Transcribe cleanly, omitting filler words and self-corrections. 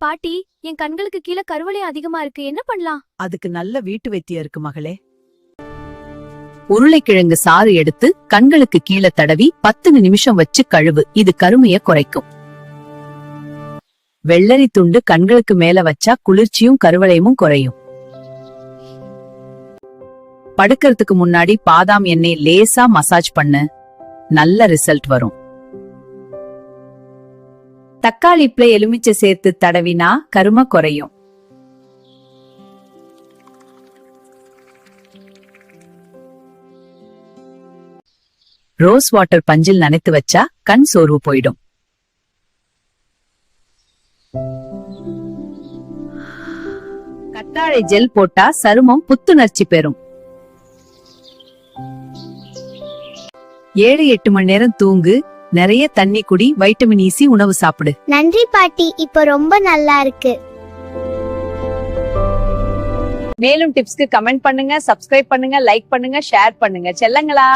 பாட்டி, என் கண்களுக்கு கீழே கருவளை அதிகமா இருக்கு, என்ன பண்ணலாம்? அதுக்கு நல்ல வீட்டு வைத்தியம் இருக்கு மகளே. உருளைக்கிழங்கு சாறு எடுத்து கண்களுக்கு கீழே தடவி 10 நிமிஷம் வச்சு கழுவு. இது கருமைய குறைக்கும். வெள்ளரி துண்டு கண்களுக்கு மேல வச்சா குளிர்ச்சியும் கருவளையமும் குறையும். படுக்கிறதுக்கு முன்னாடி பாதாம் எண்ணெய் லேசா மசாஜ் பண்ணு, நல்ல ரிசல்ட் வரும். தக்காளிப்ல எலுமிச்சை சேர்த்து தடவினா கருமை குறையும். ரோஸ் வாட்டர் பஞ்சில் நனைத்து வச்சா கண் சோர்வு போயிடும். கத்தாழை ஜெல் போட்டா சருமம் புத்துணர்ச்சி பெறும். 7-8 மணி நேரம் தூங்கு, நிறைய தண்ணி குடி, வைட்டமின் சி உணவு சாப்பிடு. நன்றி பாட்டி, இப்ப ரொம்ப நல்லா இருக்கு. மேலும் டிப்ஸ்க்கு கமெண்ட் பண்ணுங்க, சப்ஸ்கிரைப் பண்ணுங்க, லைக் பண்ணுங்க, ஷேர் பண்ணுங்க செல்லங்களா.